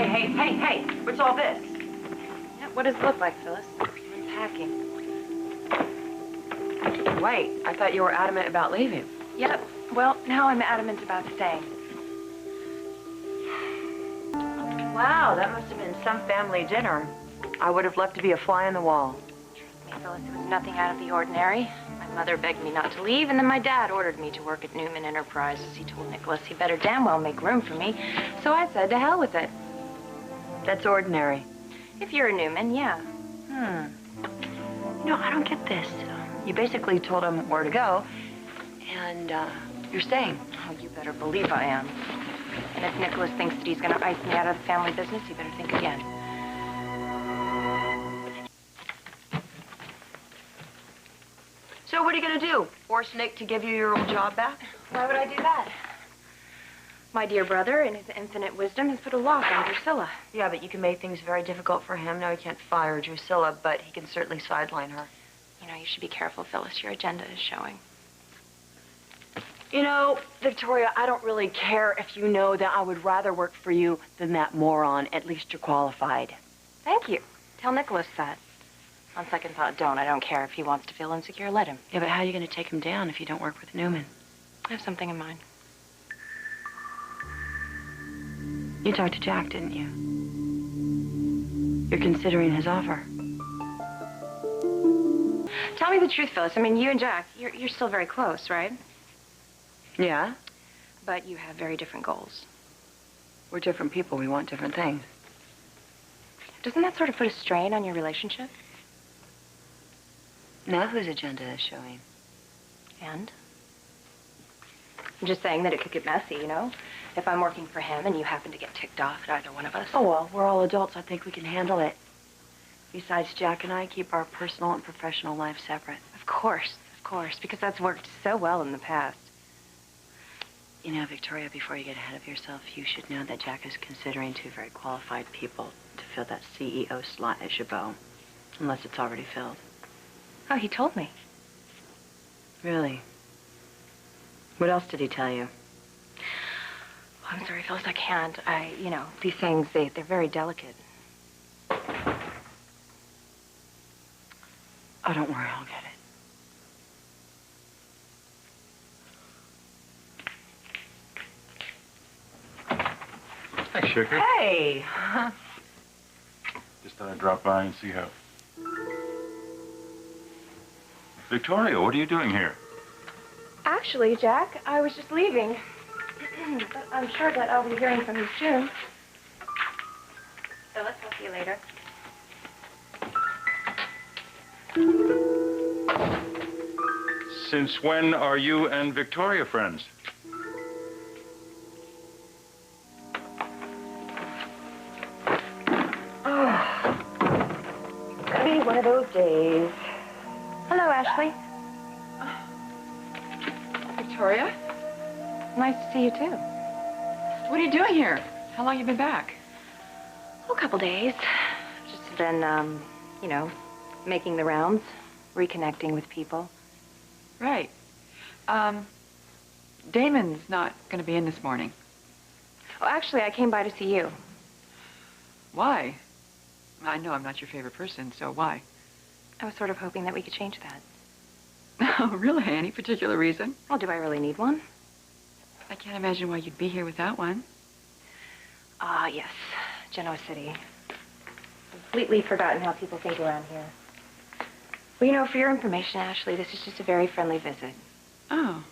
Hey, what's all this? Yeah, what does it look like, Phyllis? Unpacking. Wait, I thought you were adamant about leaving. Yep. Well, now I'm adamant about staying. Wow, that must have been some family dinner. I would have loved to be a fly on the wall. Trust me, Phyllis, it was nothing out of the ordinary. My mother begged me not to leave, and then my dad ordered me to work at Newman Enterprises. He told Nicholas he better damn well make room for me. So I said, to hell with it. That's ordinary. If you're a Newman, yeah. No, I don't get this. You basically told him where to go, and you're staying. Oh, you better believe I am. And if Nicholas thinks that he's going to ice me out of the family business, he better think again. So what are you going to do? Force Nick to give you your old job back? Why would I do that? My dear brother, in his infinite wisdom, has put a lock on Drusilla. Yeah, but you can make things very difficult for him. No, he can't fire Drusilla, but he can certainly sideline her. You know, you should be careful, Phyllis. Your agenda is showing. You know, Victoria, I don't really care if you know that I would rather work for you than that moron. At least you're qualified. Thank you. Tell Nicholas that. On second thought, don't. I don't care if he wants to feel insecure. Let him. Yeah, but how are you going to take him down if you don't work with Newman? I have something in mind. You talked to Jack, didn't you? You're considering his offer. Tell me the truth, Phyllis. I mean, you and Jack, you're still very close, right? Yeah? But you have very different goals. We're different people. We want different things. Doesn't that sort of put a strain on your relationship? Now whose agenda is showing? And? I'm just saying that it could get messy, you know? If I'm working for him and you happen to get ticked off at either one of us. Oh, well, we're all adults. I think we can handle it. Besides, Jack and I keep our personal and professional lives separate. Of course, because that's worked so well in the past. You know, Victoria, before you get ahead of yourself, you should know that Jack is considering two very qualified people to fill that CEO slot at Chabot, unless it's already filled. Oh, he told me. Really? What else did he tell you? Oh, I'm sorry, Phyllis, I can't. You know, these things, they're very delicate. Oh, don't worry, I'll get it. Hi, Sugar. Hey! Just thought I'd drop by and see how. Victoria, what are you doing here? Actually, Jack, I was just leaving. But I'm sure that I'll be hearing from you soon. Phyllis, I'll see you later. Since when are you and Victoria friends? Oh, could be one of those days. Hello, Ashley. Victoria? Nice to see you, too. What are you doing here? How long you been back? Oh, a couple days. Just been, you know, making the rounds, reconnecting with people. Right. Damon's not going to be in this morning. Oh, actually, I came by to see you. Why? I know I'm not your favorite person, so why? I was sort of hoping that we could change that. Oh, really? Any particular reason? Well, do I really need one? I can't imagine why you'd be here without one. Ah, yes. Genoa City. Completely forgotten how people think around here. Well, you know, for your information, Ashley, this is just a very friendly visit. Oh.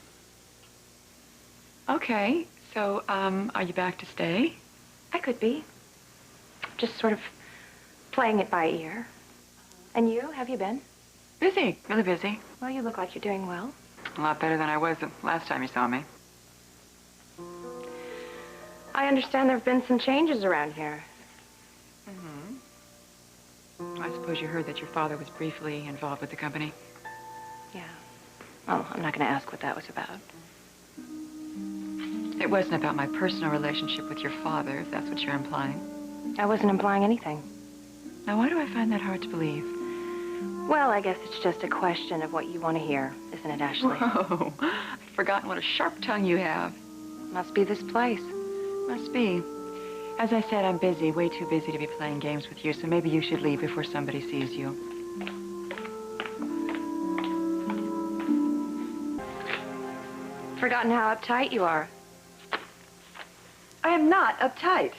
Okay. So, are you back to stay? I could be. Just sort of playing it by ear. And you, have you been? Busy. Really busy. Well, you look like you're doing well. A lot better than I was the last time you saw me. I understand there have been some changes around here. Mm-hmm. I suppose you heard that your father was briefly involved with the company. Yeah. Well, I'm not going to ask what that was about. It wasn't about my personal relationship with your father, if that's what you're implying. I wasn't implying anything. Now, why do I find that hard to believe? Well, I guess it's just a question of what you want to hear, isn't it, Ashley? Whoa. I've forgotten what a sharp tongue you have. Must be this place. Must be. As I said, I'm busy, way too busy to be playing games with you, so maybe you should leave before somebody sees you. Forgotten how uptight you are. I am not uptight.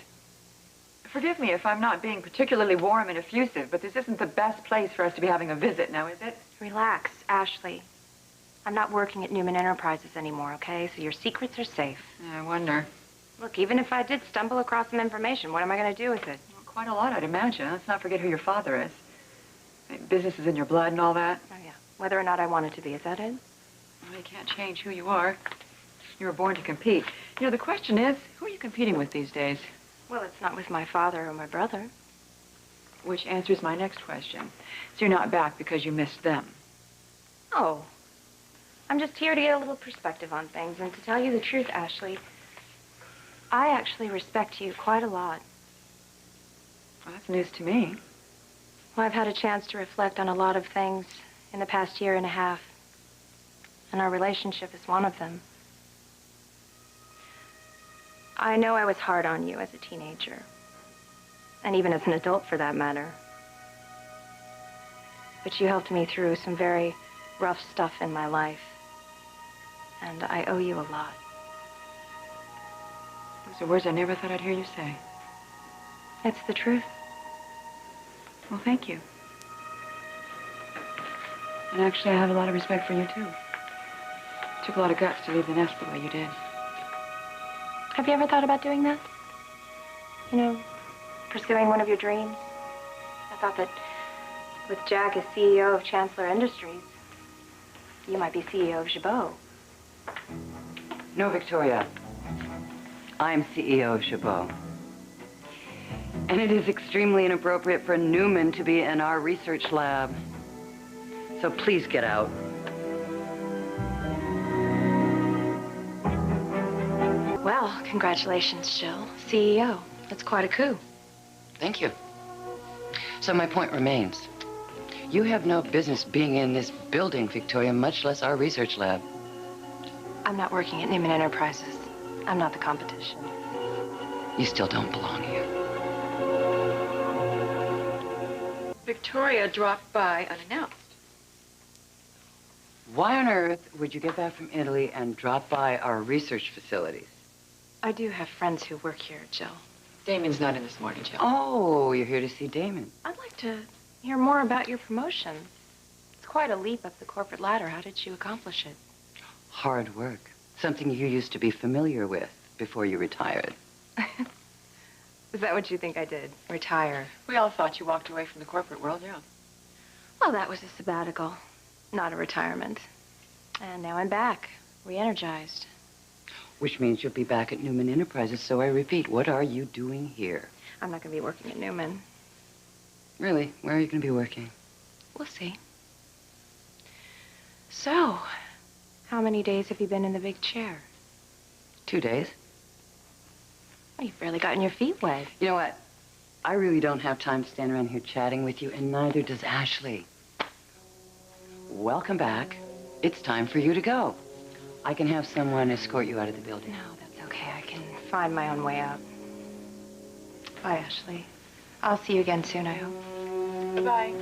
Forgive me if I'm not being particularly warm and effusive, but this isn't the best place for us to be having a visit now, is it? Relax, Ashley. I'm not working at Newman Enterprises anymore, okay? So your secrets are safe. Yeah, I wonder. Look, even if I did stumble across some information, what am I going to do with it? Well, quite a lot, I'd imagine. Let's not forget who your father is. Business is in your blood and all that. Oh, yeah. Whether or not I want it to be, is that it? Well, you can't change who you are. You were born to compete. You know, the question is, who are you competing with these days? Well, it's not with my father or my brother. Which answers my next question. So you're not back because you missed them. Oh. I'm just here to get a little perspective on things. And to tell you the truth, Ashley, I actually respect you quite a lot. Well, that's news to me. Well, I've had a chance to reflect on a lot of things in the past year and a half. And our relationship is one of them. I know I was hard on you as a teenager. And even as an adult, for that matter. But you helped me through some very rough stuff in my life. And I owe you a lot. Those are words I never thought I'd hear you say. It's the truth. Well, thank you. And actually, I have a lot of respect for you, too. It took a lot of guts to leave the nest the way you did. Have you ever thought about doing that? You know, pursuing one of your dreams? I thought that with Jack as CEO of Chancellor Industries, you might be CEO of Jabot. No, Victoria. I'm CEO of Jabot. And it is extremely inappropriate for Newman to be in our research lab. So please get out. Well, congratulations, Jill. CEO. That's quite a coup. Thank you. So my point remains. You have no business being in this building, Victoria, much less our research lab. I'm not working at Newman Enterprises. I'm not the competition. You still don't belong here. Victoria dropped by unannounced. Why on earth would you get back from Italy and drop by our research facilities? I do have friends who work here, Jill. Damon's not in this morning, Jill. Oh, you're here to see Damon. I'd like to hear more about your promotion. It's quite a leap up the corporate ladder. How did you accomplish it? Hard work. Something you used to be familiar with before you retired. Is that what you think I did? Retire? We all thought you walked away from the corporate world, yeah. Well, that was a sabbatical, not a retirement. And now I'm back, re-energized. Which means you'll be back at Newman Enterprises. So I repeat, what are you doing here? I'm not going to be working at Newman. Really? Where are you going to be working? We'll see. So, how many days have you been in the big chair? 2 days. Well, you've barely gotten your feet wet. You know what? I really don't have time to stand around here chatting with you, and neither does Ashley. Welcome back. It's time for you to go. I can have someone escort you out of the building. No, that's okay. I can find my own way out. Bye, Ashley. I'll see you again soon, I hope. Goodbye.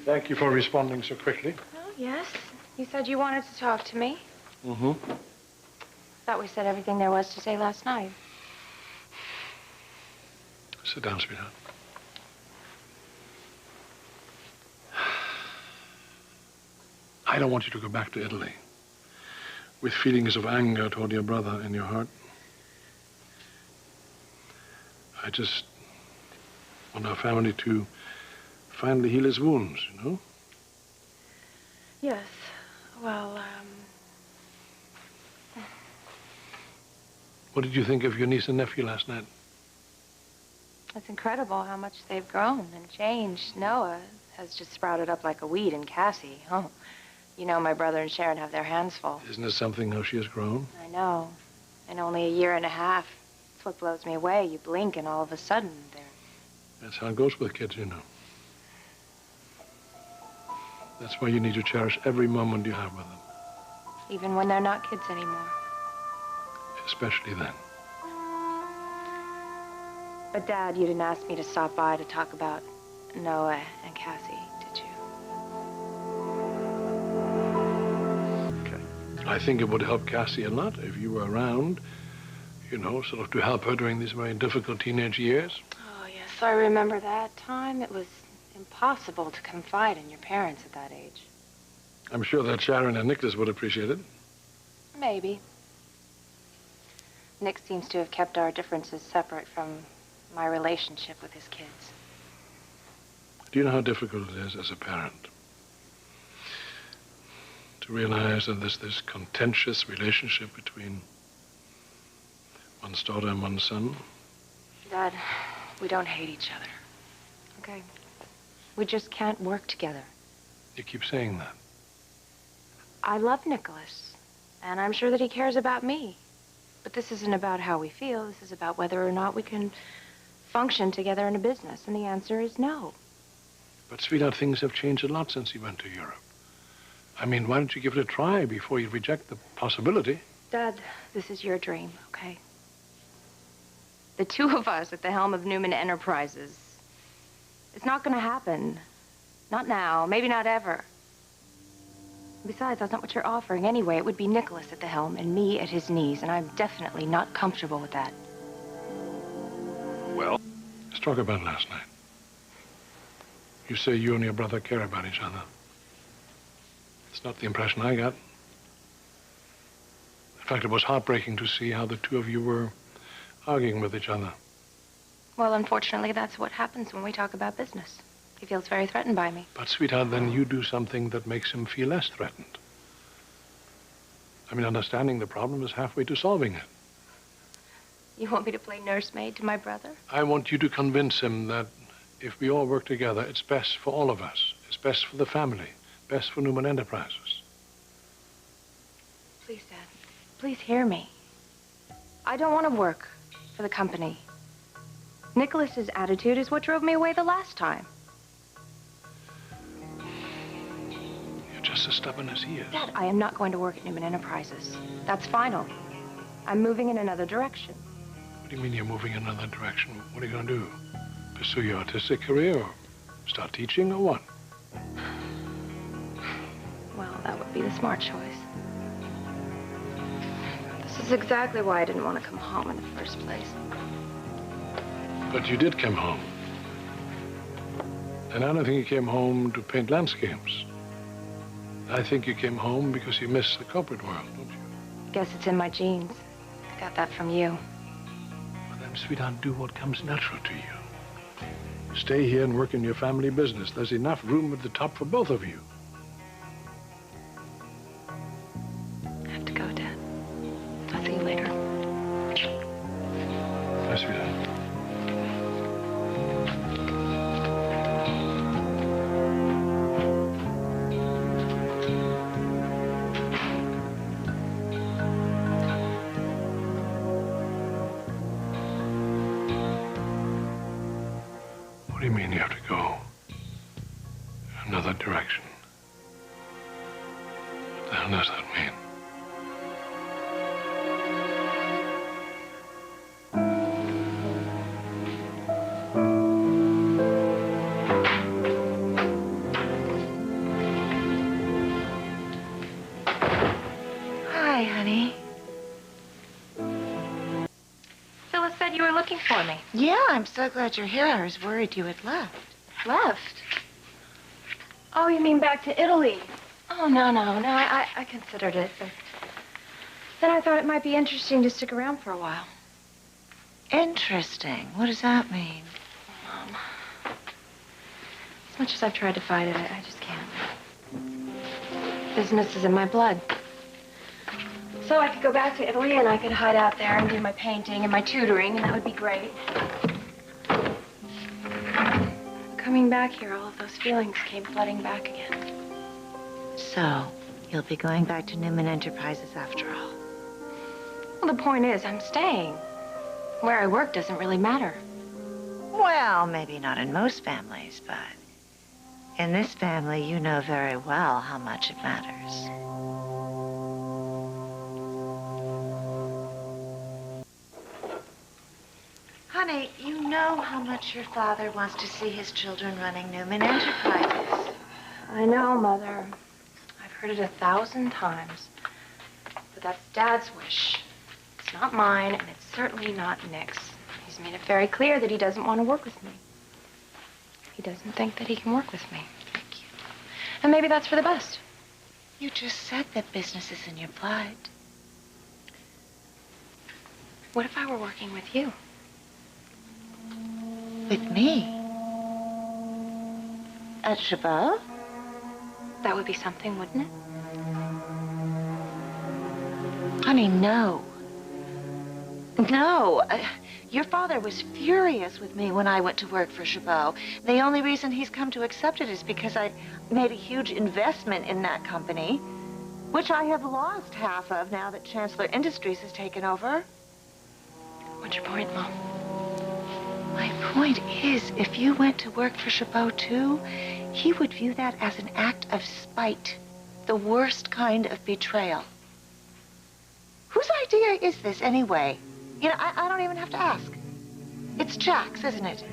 Thank you for responding so quickly. Oh, yes. You said you wanted to talk to me. Mm-hmm. Thought we said everything there was to say last night. Sit down, sweetheart. I don't want you to go back to Italy with feelings of anger toward your brother in your heart. I just want our family to finally heal his wounds, you know? Yes. Well, What did you think of your niece and nephew last night? it's incredible how much they've grown and changed. Noah has just sprouted up like a weed, and Cassie, oh, you know my brother and Sharon have their hands full. Isn't it something how she has grown? I know. In only a year and a half. That's what blows me away. You blink and all of a sudden they're... That's how it goes with kids, you know. That's why you need to cherish every moment you have with them, Even when they're not kids anymore. especially then. But, Dad, you didn't ask me to stop by to talk about Noah and Cassie, did you? I think it would help Cassie a lot if you were around, you know, sort of to help her during these very difficult teenage years. Oh, yes, I remember that time. It was impossible to confide in your parents at that age. I'm sure that Sharon and Nicholas would appreciate it. Maybe. Nick seems to have kept our differences separate from my relationship with his kids. Do you know how difficult it is as a parent to realize that there's this contentious relationship between one's daughter and one's son? Dad, we don't hate each other, okay? We just can't work together. You keep saying that. I love Nicholas, and I'm sure that he cares about me. But this isn't about how we feel. This is about whether or not we can function together in a business, and the answer is no. But, sweetheart, things have changed a lot since you went to Europe. I mean, why don't you give it a try before you reject the possibility? Dad, this is your dream, okay? The two of us at the helm of Newman Enterprises. It's not going to happen. Not now, maybe not ever. Besides, that's not what you're offering anyway. It would be Nicholas at the helm and me at his knees, and I'm definitely not comfortable with that. Well? Let's talk about last night. You say you and your brother care about each other. It's not the impression I got. In fact, it was heartbreaking to see how the two of you were arguing with each other. Well, unfortunately, that's what happens when we talk about business. He feels very threatened by me. But, sweetheart, then you do something that makes him feel less threatened. I mean, understanding the problem is halfway to solving it. You want me to play nursemaid to my brother? I want you to convince him that if we all work together, it's best for all of us. It's best for the family, best for Newman Enterprises. Please, Dad. Please hear me. I don't want to work for the company. Nicholas's attitude is what drove me away the last time. You're just as stubborn as he is. Dad, I am not going to work at Newman Enterprises. That's final. I'm moving in another direction. What do you mean you're moving in another direction? What are you going to do? Pursue your artistic career or start teaching or what? Well, that would be the smart choice. This is exactly why I didn't want to come home in the first place. But you did come home. And I don't think you came home to paint landscapes. I think you came home because you miss the corporate world, don't you? Guess it's in my genes. I got that from you. Well, then, sweetheart, do what comes natural to you. Stay here and work in your family business. There's enough room at the top for both of you. I have to go, Dad. I'll see you later. Bye, sweetheart. What do you mean you have to go another direction? What the hell does that mean? Hi, honey. Phyllis said you were looking for me. Yeah, I'm so glad you're here. I was worried you had left. Left? Oh, you mean back to Italy? Oh, no. I considered it, but then I thought it might be interesting to stick around for a while. Interesting. What does that mean? Mom, as much as I've tried to fight it, I just can't. Business is in my blood. So I could go back to Italy and I could hide out there and do my painting and my tutoring, and that would be great. Coming back here, all of those feelings came flooding back again. So, you'll be going back to Newman Enterprises after all. Well, the point is, I'm staying. Where I work doesn't really matter. Well, maybe not in most families, but In this family, you know very well how much it matters. Honey, you know how much your father wants to see his children running Newman Enterprises. I know, Mother. I've heard it 1,000 times. But that's Dad's wish. It's not mine, and it's certainly not Nick's. He's made it very clear that he doesn't want to work with me. He doesn't think that he can work with me. Thank you. And maybe that's for the best. You just said that business is in your blood. What if I were working with you? With me? At Chabot? That would be something, wouldn't it? Honey, no. No. Your father was furious with me when I went to work for Chabot. The only reason he's come to accept it is because I made a huge investment in that company, which I have lost half of now that Chancellor Industries has taken over. What's your point, Mom? My point is, if you went to work for Chabot too, he would view that as an act of spite, the worst kind of betrayal. Whose idea is this anyway? You know, I don't even have to ask. It's Jack's, isn't it?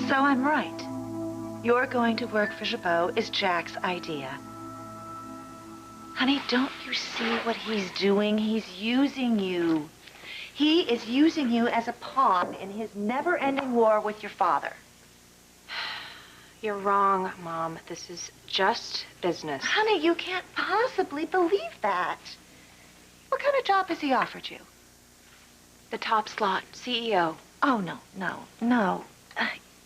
So I'm right. You're going to work for Chabot is Jack's idea. Honey, don't you see what he's doing? He's using you. He is using you as a pawn in his never-ending war with your father. You're wrong, Mom. This is just business. Honey, you can't possibly believe that. What kind of job has he offered you? The top slot, CEO. Oh, no.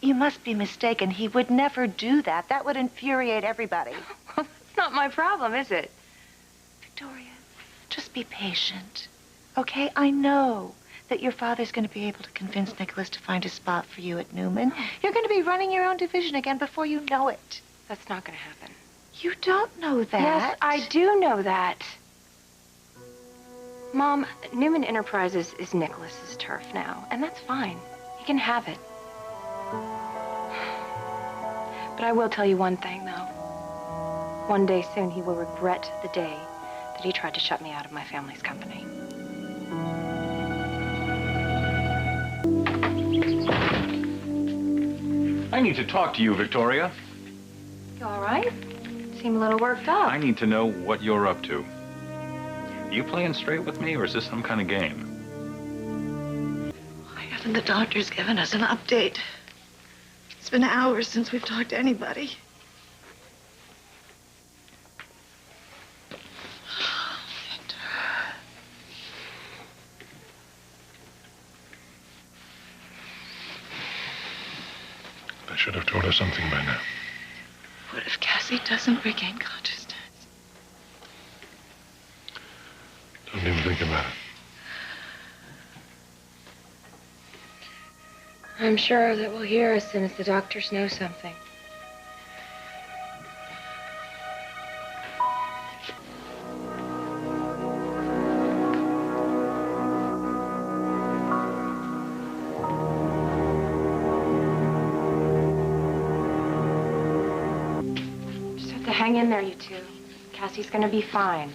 You must be mistaken. He would never do that. That would infuriate everybody. Well, that's not my problem, is it? Victoria, just be patient, okay? I know that your father's going to be able to convince Nicholas to find a spot for you at Newman. You're going to be running your own division again before you know it. That's not going to happen. You don't know that. Yes, I do know that. Mom, Newman Enterprises is Nicholas's turf now, and that's fine. He can have it. But I will tell you one thing, though. One day soon, he will regret the day that he tried to shut me out of my family's company. I need to talk to you, Victoria. You all right? Seem a little worked up. I need to know what you're up to. Are you playing straight with me, or is this some kind of game? Why haven't the doctors given us an update? It's been hours since we've talked to anybody. I should have told her something by now. What if Cassie doesn't regain consciousness? Don't even think about it. I'm sure that we'll hear as soon as the doctors know something. Just have to hang in there, you two. Cassie's gonna be fine.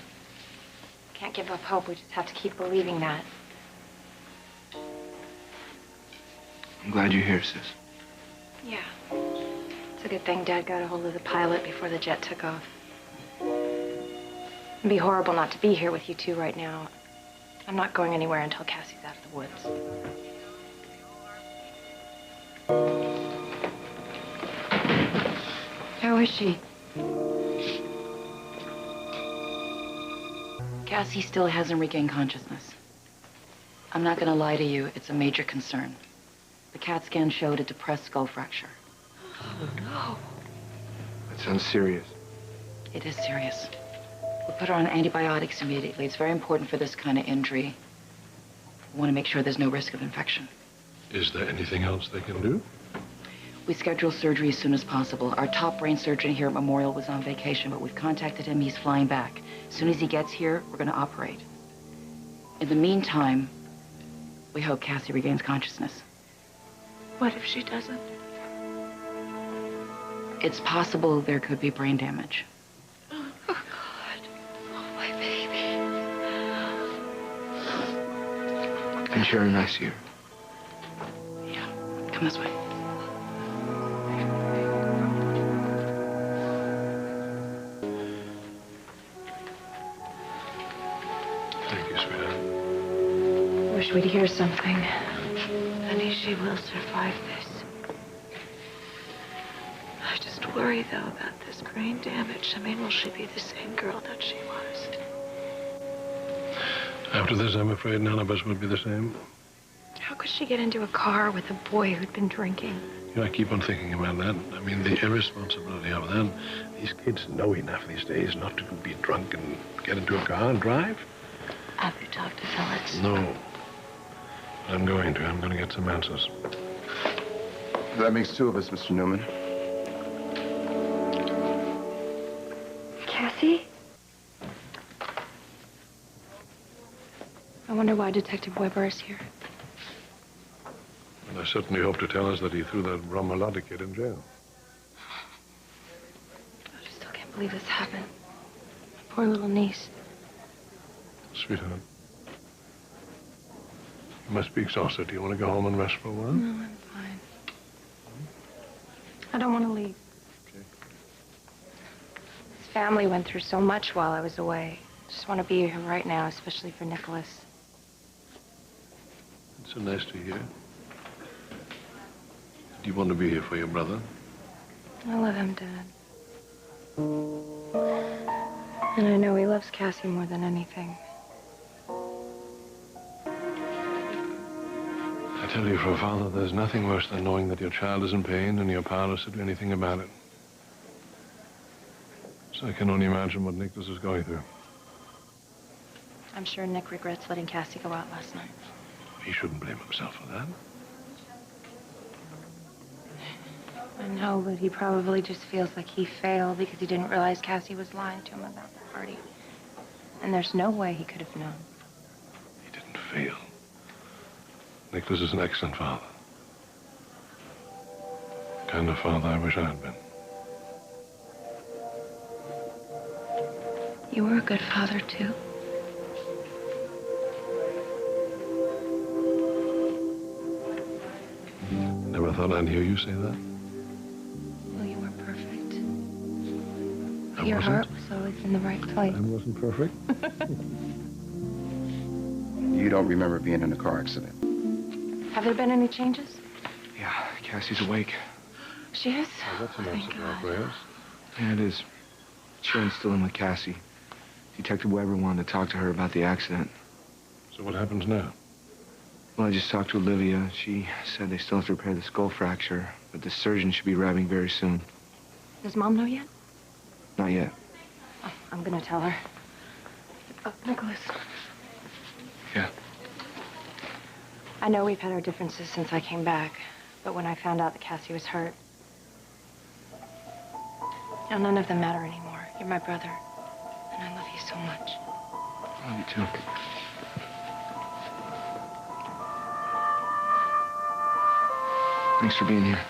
Can't give up hope. We just have to keep believing that. I'm glad you're here, sis. Yeah. It's a good thing Dad got a hold of the pilot before the jet took off. It'd be horrible not to be here with you two right now. I'm not going anywhere until Cassie's out of the woods. How is she? Cassie still hasn't regained consciousness. I'm not going to lie to you, it's a major concern. The CAT scan showed a depressed skull fracture. Oh, no. That sounds serious. It is serious. We'll put her on antibiotics immediately. It's very important for this kind of injury. We want to make sure there's no risk of infection. Is there anything else they can do? We schedule surgery as soon as possible. Our top brain surgeon here at Memorial was on vacation, but we've contacted him. He's flying back. As soon as he gets here, we're going to operate. In the meantime, we hope Cassie regains consciousness. What if she doesn't? It's possible there could be brain damage. Oh, God. Oh, my baby. And Sharon, I see her. Yeah, come this way. Thank you, sweetheart. Wish we'd hear something. Honey, she will survive this. I just worry, though, about this brain damage. I mean, will she be the same girl that she was? After this, I'm afraid none of us will be the same. How could she get into a car with a boy who'd been drinking? You know, I keep on thinking about that. I mean, the irresponsibility of them. These kids know enough these days not to be drunk and get into a car and drive. Have you talked to Phyllis? No. I'm going to. I'm going to get some answers. That makes two of us, Mr. Newman. Cassie? I wonder why Detective Weber is here. And I certainly hope to tell us that he threw that Romulotti kid in jail. I still can't believe this happened. My poor little niece. Sweetheart. You must be exhausted. Do you want to go home and rest for a while? No, I'm fine. I don't want to leave. Okay. His family went through so much while I was away. I just want to be here right now, especially for Nicholas. It's so nice to hear. Do you want to be here for your brother? I love him, Dad. And I know he loves Cassie more than anything. I tell you, for a father, there's nothing worse than knowing that your child is in pain and you're powerless to do anything about it. So I can only imagine what Nicholas is going through. I'm sure Nick regrets letting Cassie go out last night. He shouldn't blame himself for that. I know, but he probably just feels like he failed because he didn't realize Cassie was lying to him about the party. And there's no way he could have known. He didn't fail. Nicholas is an excellent father. The kind of father I wish I had been. You were a good father, too. Never thought I'd hear you say that. Well, you were perfect. I Your wasn't. heart was always in the right place. I wasn't perfect. You don't remember being in a car accident? Have there been any changes? Yeah, Cassie's awake. She is? Oh, that's enough Thank of our God. prayers. Yeah, it is. Sharon's still in with Cassie. Detective Weber wanted to talk to her about the accident. So what happens now? Well, I just talked to Olivia. She said they still have to repair the skull fracture, but the surgeon should be arriving very soon. Does Mom know yet? Not yet. Oh, I'm gonna tell her. Oh, Nicholas. Yeah. I know we've had our differences since I came back, but when I found out that Cassie was hurt, now none of them matter anymore. You're my brother, and I love you so much. I love you too. Thanks for being here.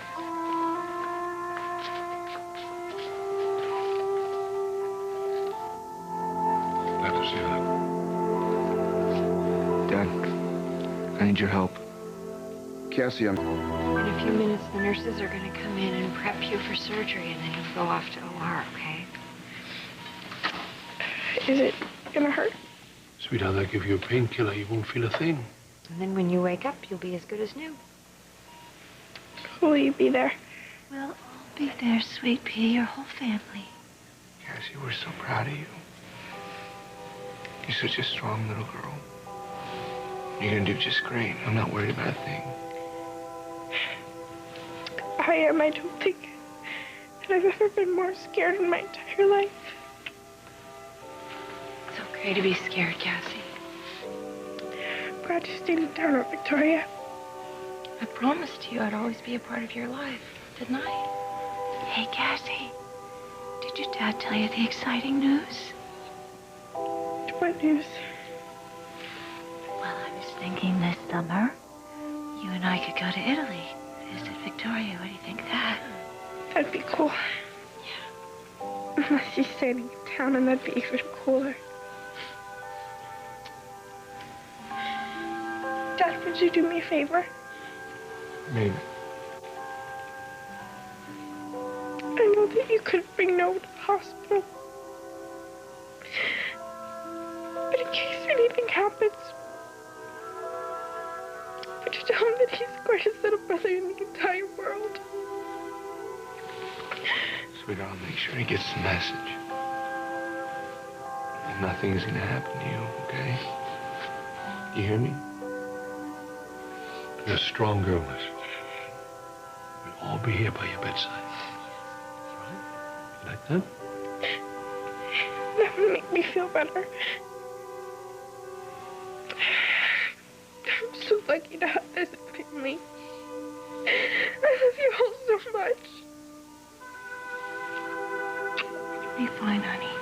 Glad to see that. Dad, I need your help. Cassie, I'm... In a few minutes, the nurses are gonna come in and prep you for surgery, and then you'll go off to OR, okay? Is it gonna hurt? Sweetheart, I'll give you a painkiller. You won't feel a thing. And then when you wake up, you'll be as good as new. Will you be there? We'll all be there, sweet pea, your whole family. Cassie, we're so proud of you. You're such a strong little girl. You're gonna do just great. I'm not worried about a thing. I am. I don't think that I've ever been more scared in my entire life. It's okay to be scared, Cassie. I'm glad you stayed in town, Victoria. I promised you I'd always be a part of your life, didn't I? Hey, Cassie, did your dad tell you the exciting news? What news? Well, I was thinking this summer, you and I could go to Italy visit Victoria. What do you think of that? That'd be cool. Yeah. Unless she's staying in town, and that'd be even cooler. Dad, would you do me a favor? Maybe. I know that you could bring Noah to the hospital. But in case anything happens, would you tell him that he's the greatest little brother in the entire world? Sweetheart, I'll make sure he gets the message. And nothing's gonna happen to you, okay? You hear me? You're a strong girl, miss. We'll all be here by your bedside. You like that? That would make me feel better. I'm so lucky to have this family. I love you all so much. You'll be fine, honey.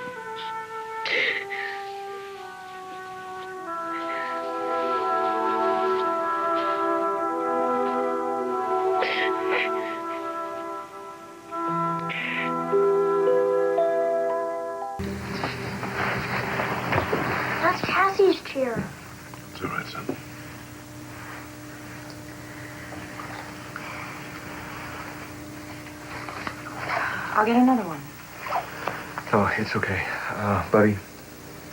That's Cassie's chair. It's all right, son. I'll get another one. Oh, it's okay. Buddy,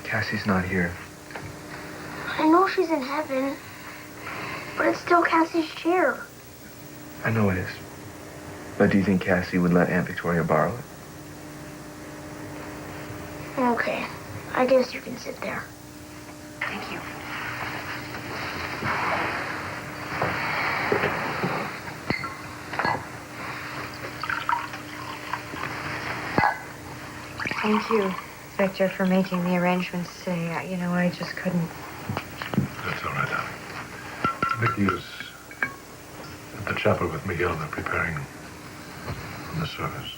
Cassie's not here. I know she's in heaven, but it's still Cassie's chair. I know it is. But do you think Cassie would let Aunt Victoria borrow it? Okay, I guess you can sit there. Thank you. Thank you, Victor, for making the arrangements today. You know, I just couldn't. That's all right, darling. Vicky is at the chapel with Miguel. They're preparing for the service.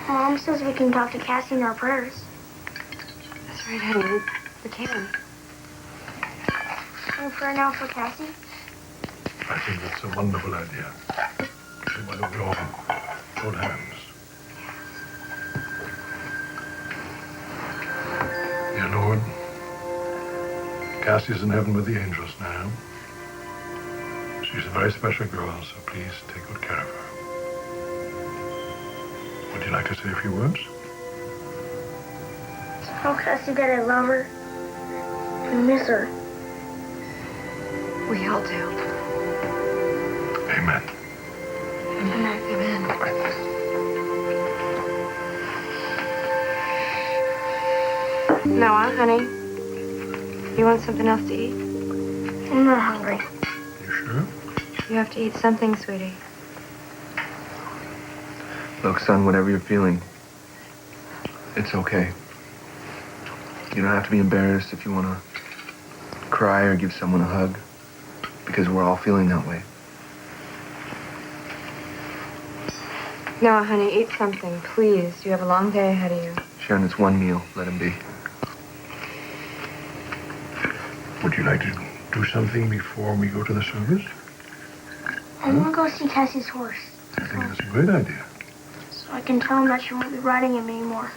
Mom says we can talk to Cassie in our prayers. That's right, honey. We can. Can we pray now for Cassie? I think that's a wonderful idea. So why don't we all hold hands? Dear Lord, Cassie's in heaven with the angels now. She's a very special girl, so please take good care of her. Would you like to say a few words? Tell Cassie that I love her and miss her. We all do. Amen. Amen. Noah, honey, you want something else to eat? I'm not hungry. You sure? You have to eat something, sweetie. Look, son, whatever you're feeling, it's okay. You don't have to be embarrassed if you want to cry or give someone a hug, because we're all feeling that way. Noah, honey, eat something, please. You have a long day ahead of you. Sharon, it's one meal. Let him be. Would you like to do something before we go to the service? I want to go see Cassie's horse, I think that's a great idea. so I can tell him that she won't be riding him anymore.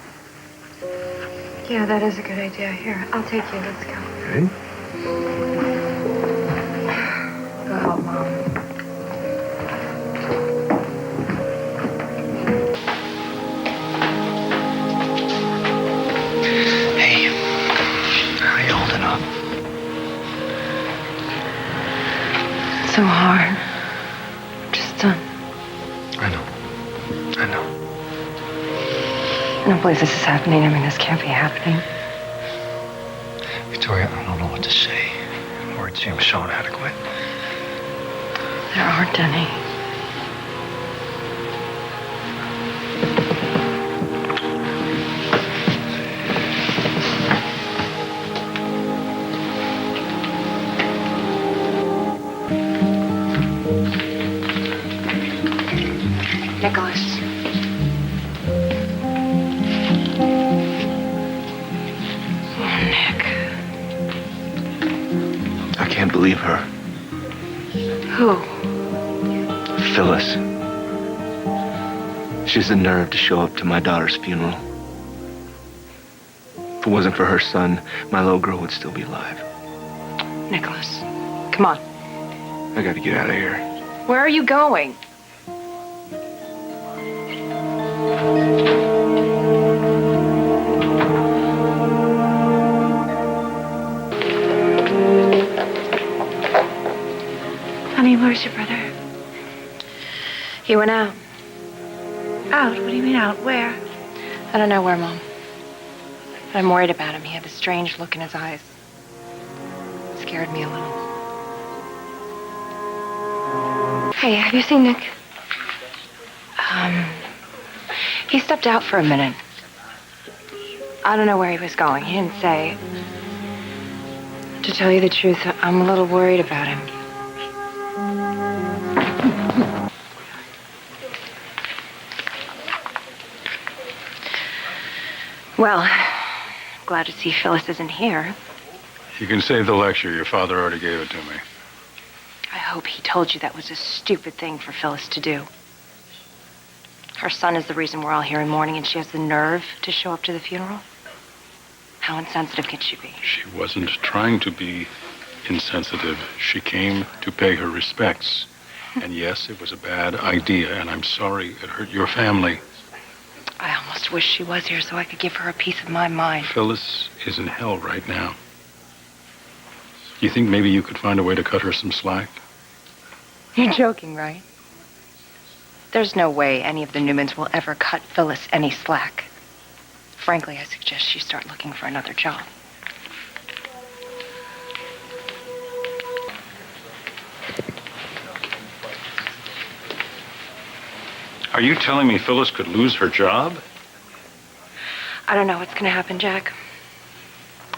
Yeah, that is a good idea. Here, I'll take you. Let's go. Okay? Go help Mom. Hey, how you holding up? So hard. I'm just done. I know. No, please, this is happening. I mean, this can't be happening. Victoria, I don't know what to say. Words seem so inadequate. There aren't any. Nicholas. I can't believe her. Who? Phyllis. She has the nerve to show up to my daughter's funeral. If it wasn't for her son, my little girl would still be alive. Nicholas, come on. I gotta get out of here. Where are you going? Honey, where's your brother? He went out. Out? What do you mean out? Where? I don't know where, Mom. But I'm worried about him. He had this strange look in his eyes. It scared me a little. Hey, have you seen Nick? He stepped out for a minute. I don't know where he was going. He didn't say. To tell you the truth, I'm a little worried about him. Well, glad to see Phyllis isn't here. You can save the lecture. Your father already gave it to me. I hope he told you that was a stupid thing for Phyllis to do. Her son is the reason we're all here in mourning, and she has the nerve to show up to the funeral? How insensitive can she be? She wasn't trying to be insensitive. She came to pay her respects. And yes, it was a bad idea, and I'm sorry it hurt your family. I almost wish she was here so I could give her a piece of my mind. Phyllis is in hell right now. You think maybe you could find a way to cut her some slack? You're joking, right? There's no way any of the Newmans will ever cut Phyllis any slack. Frankly, I suggest she start looking for another job. Are you telling me Phyllis could lose her job? I don't know what's going to happen, Jack.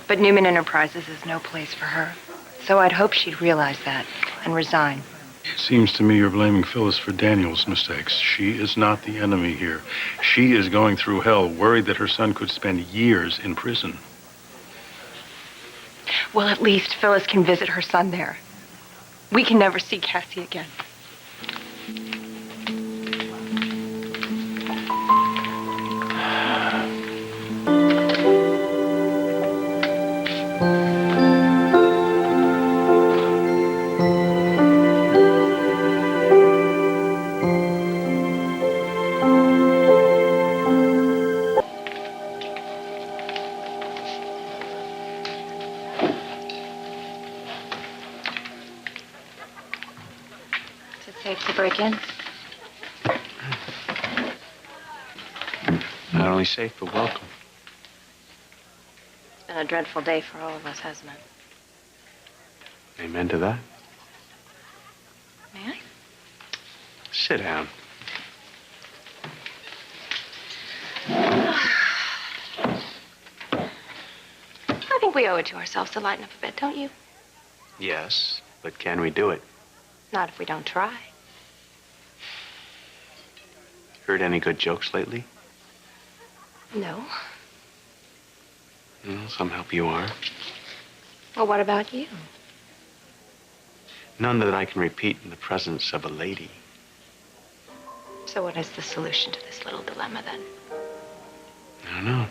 But Newman Enterprises is no place for her. So I'd hope she'd realize that and resign. It seems to me you're blaming Phyllis for Daniel's mistakes. She is not the enemy here. She is going through hell, worried that her son could spend years in prison. Well, at least Phyllis can visit her son there. We can never see Cassie again. Safe to break in? Not only safe, but welcome. It's been a dreadful day for all of us, hasn't it? Amen to that. May I? Sit down. I think we owe it to ourselves to lighten up a bit, don't you? Yes, but can we do it? Not if we don't try. Heard any good jokes lately? No. Well, some help you are. Well, what about you? None that I can repeat in the presence of a lady. So what is the solution to this little dilemma, then? I don't know.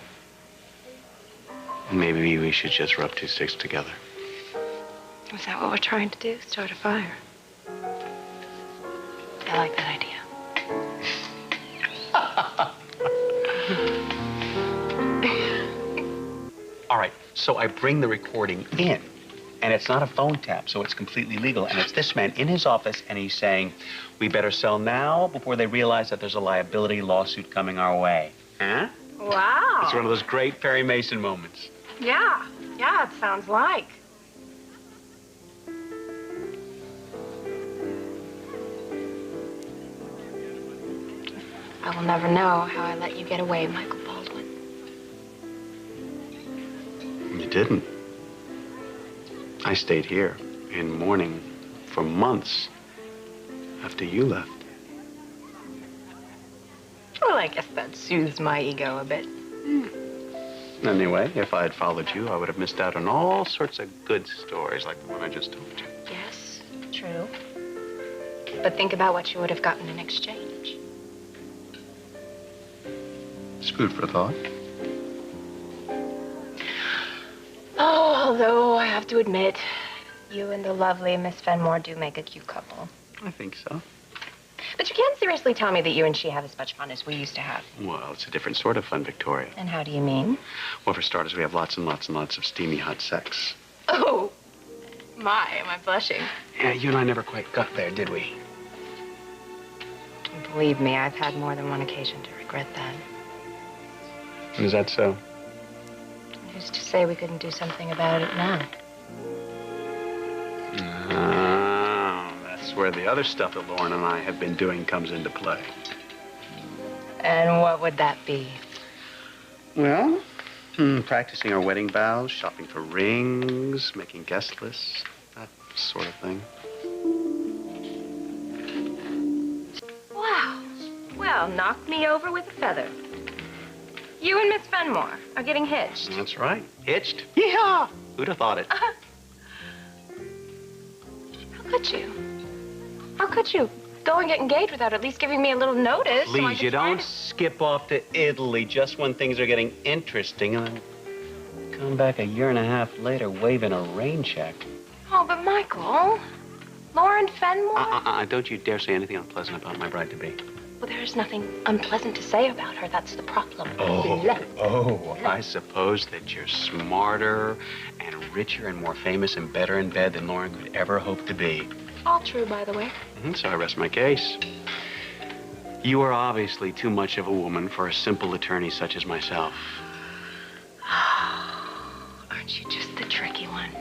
Maybe we should just rub two sticks together. Is that what we're trying to do? Start a fire? I like that idea. All right, so I bring the recording in, and it's not a phone tap, so it's completely legal. And it's this man in his office, and he's saying, we better sell now before they realize that there's a liability lawsuit coming our way. Huh? Wow. It's one of those great Perry Mason moments. Yeah, it sounds like. I will never know how I let you get away, Michael Baldwin. You didn't. I stayed here in mourning for months after you left. Well, I guess that soothes my ego a bit. Anyway, if I had followed you, I would have missed out on all sorts of good stories like the one I just told you. Yes, true. But think about what you would have gotten in exchange. It's food for thought. Oh, although I have to admit, you and the lovely Miss Fenmore do make a cute couple. I think so. But you can't seriously tell me that you and she have as much fun as we used to have. Well, it's a different sort of fun, Victoria. And how do you mean? Well, for starters, we have lots and lots and lots of steamy hot sex. Oh, my, am I blushing? Yeah, you and I never quite got there, did we? Believe me, I've had more than one occasion to regret that. Is that so? Who's to say we couldn't do something about it now? That's where the other stuff that Lauren and I have been doing comes into play. And what would that be? Well, practicing our wedding vows, shopping for rings, making guest lists, that sort of thing. Wow. Well, knocked me over with a feather. You and Miss Fenmore are getting hitched. That's right. Hitched? Yeah. Who'd have thought it? How could you? How could you go and get engaged without at least giving me a little notice? so I Please, could you try don't to- skip off to Italy just when things are getting interesting and then come back a year and a half later waving a rain check. Oh, but Michael, Lauren Fenmore? Don't you dare say anything unpleasant about my bride-to-be. Well, there's nothing unpleasant to say about her. That's the problem. I suppose that you're smarter and richer and more famous and better in bed than Lauren could ever hope to be. All true, by the way. So I rest my case. You are obviously too much of a woman for a simple attorney such as myself. Aren't you just the tricky one?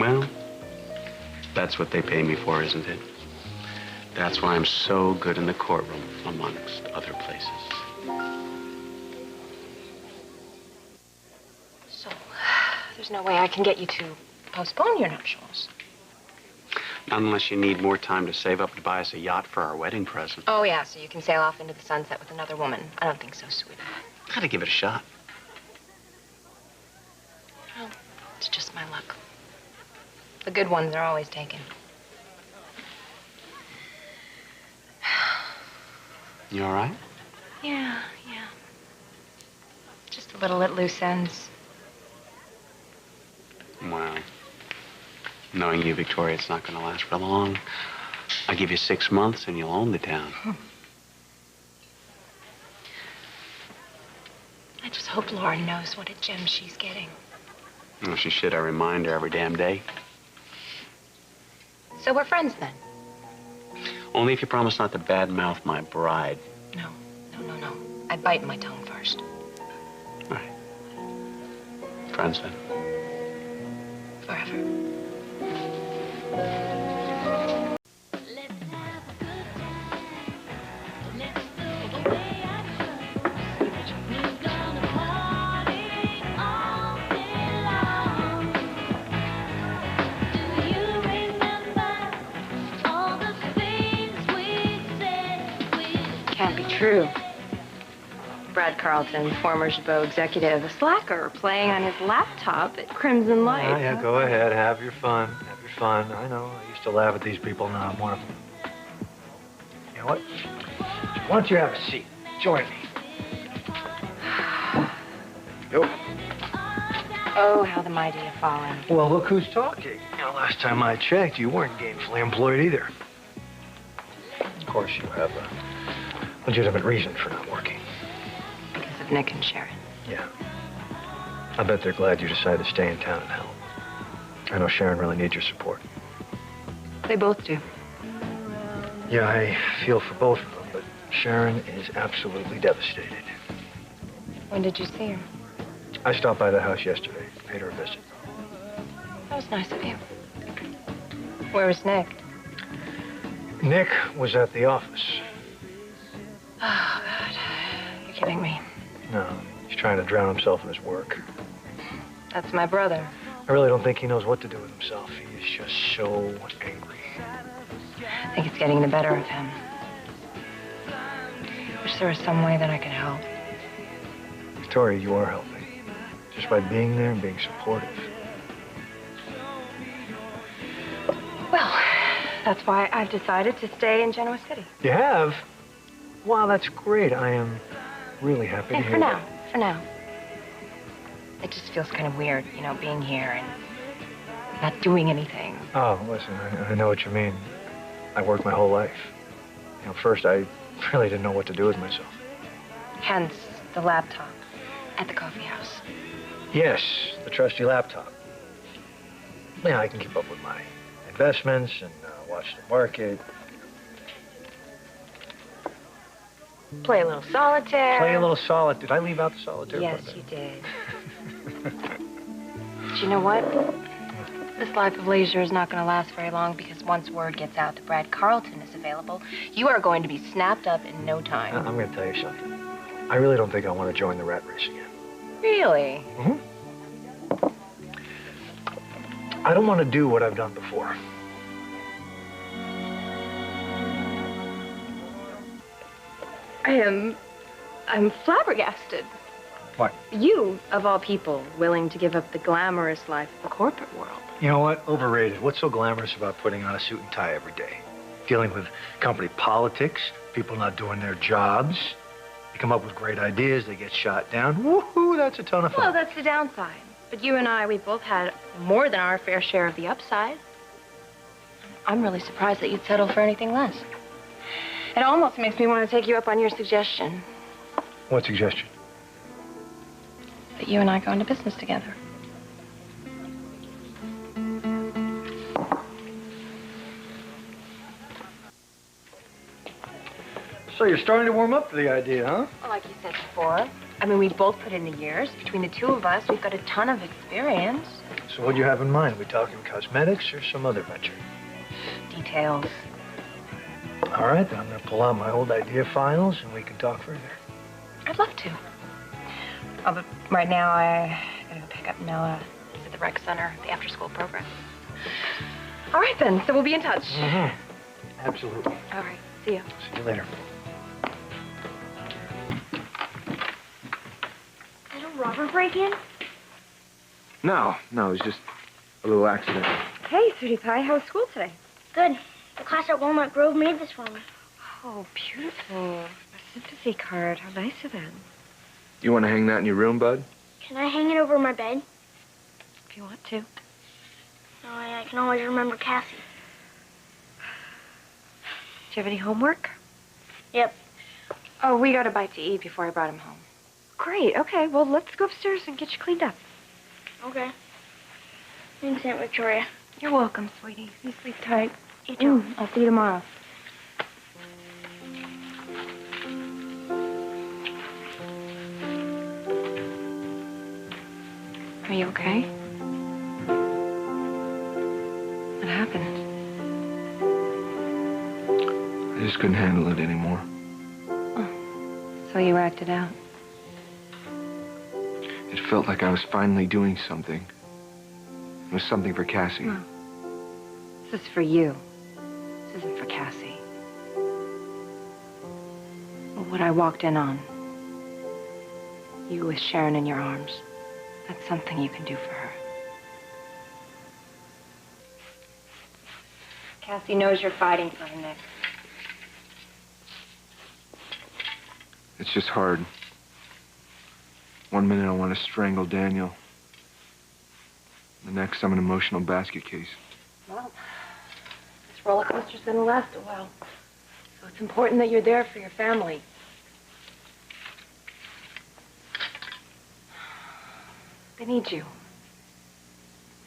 Well, that's what they pay me for, isn't it? That's why I'm so good in the courtroom, amongst other places. So, there's no way I can get you to postpone your nuptials. Not unless you need more time to save up to buy us a yacht for our wedding present. Oh, yeah, so you can sail off into the sunset with another woman. I don't think so, sweetheart. Gotta give it a shot. Well, it's just my luck. The good ones are always taken. You all right? Yeah. Just a little at loose ends. Well, knowing you, Victoria, it's not gonna last for long. I'll give you 6 months and you'll own the town. I just hope Lauren knows what a gem she's getting. Well, she should. I remind her every damn day. So we're friends then? Only if you promise not to badmouth my bride. No. I bite my tongue first. All right. Friends then. Forever. Can't be true. Brad Carlton, former Jabot executive, a slacker, playing on his laptop at Crimson Light. Yeah, go ahead. Have your fun. Have your fun. I know. I used to laugh at these people. Now I'm one of them. You know what? Why don't you have a seat? Join me. Yo. Oh, how the mighty have fallen. Well, look who's talking. You know, last time I checked, you weren't gainfully employed either. Of course, you have a legitimate reason for not working. Because of Nick and Sharon. Yeah. I bet they're glad you decided to stay in town and help. I know Sharon really needs your support. They both do. Yeah, I feel for both of them, but Sharon is absolutely devastated. When did you see her? I stopped by the house yesterday, paid her a visit. That was nice of you. Where was Nick? Nick was at the office. Oh, God. You're kidding me. No, he's trying to drown himself in his work. That's my brother. I really don't think he knows what to do with himself. He is just so angry. I think it's getting the better of him. Wish there was some way that I could help. Victoria, you are helping. Just by being there and being supportive. Well, That's why I've decided to stay in Genoa City. You have? Wow, that's great. I am really happy to Hey, hear for now. that. For now. It just feels kind of weird, you know, being here and not doing anything. Oh, listen, I know what you mean. I worked my whole life. You know, first I really didn't know what to do with myself. Hence the laptop at the coffee house. Yes, the trusty laptop. Yeah, I can keep up with my investments and watch the market. Play a little solitaire. Play a little solitaire. Did I leave out the solitaire? Yes, you did. But you know what? This life of leisure is not going to last very long because once word gets out that Brad Carlton is available, you are going to be snapped up in no time. I'm going to tell you something. I really don't think I want to join the rat race again. Really? Mm-hmm. I don't want to do what I've done before. I'm flabbergasted. What? You, of all people, willing to give up the glamorous life of the corporate world. You know what? Overrated. What's so glamorous about putting on a suit and tie every day? Dealing with company politics, people not doing their jobs. You come up with great ideas, they get shot down. Woohoo, that's a ton of fun. Well, that's the downside. But you and I, we both had more than our fair share of the upside. I'm really surprised that you'd settle for anything less. It almost makes me want to take you up on your suggestion What suggestion? that you and I go into business together. So you're starting to warm up to the idea, huh? Well, like you said before, I mean, we've both put in the years. Between the two of us, we've got a ton of experience. So what do you have in mind? We talking cosmetics or some other venture? Details. All right, then I'm going to pull out my old idea files and we can talk further. I'd love to. Oh, but right now, I gotta go pick up Noah at the rec center, the after-school program. All right, then. So we'll be in touch. Mm-hmm. Absolutely. All right. See you. See you later. Did a robber break in? No, it was just a little accident. Hey, Sweetie Pie. How was school today? Good. The class at Walnut Grove made this for me. Oh, beautiful. A sympathy card. How nice of them. You want to hang that in your room, bud? Can I hang it over my bed? If you want to. No, I can always remember Cassie. Do you have any homework? Yep. Oh, we got a bite to eat before I brought him home. Great. Okay, well, let's go upstairs and get you cleaned up. Okay. Thanks, Aunt Victoria. You're welcome, sweetie. You sleep tight. You too. I'll see you tomorrow. Are you okay? What happened? I just couldn't handle it anymore. So you acted out. It felt like I was finally doing something. It was something for Cassie. No. This is for you. This isn't for Cassie. Well, what I walked in on, you with Sharon in your arms, that's something you can do for her. Cassie knows you're fighting for her, Nick. It's just hard. One minute I want to strangle Daniel. The next I'm an emotional basket case. Well, this roller coaster's gonna last a while. So it's important that you're there for your family. They need you.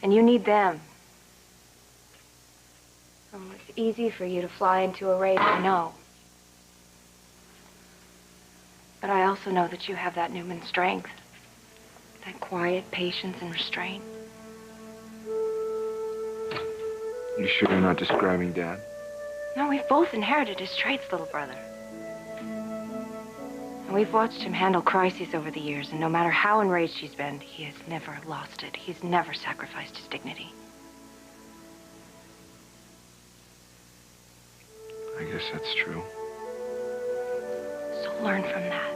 And you need them. Oh, it's easy for you to fly into a rage, I know. But I also know that you have that Newman strength. That quiet patience and restraint. You sure you're not describing Dad? No, we've both inherited his traits, little brother. And we've watched him handle crises over the years, and no matter how enraged he's been, he has never lost it. He's never sacrificed his dignity. I guess that's true. So learn from that.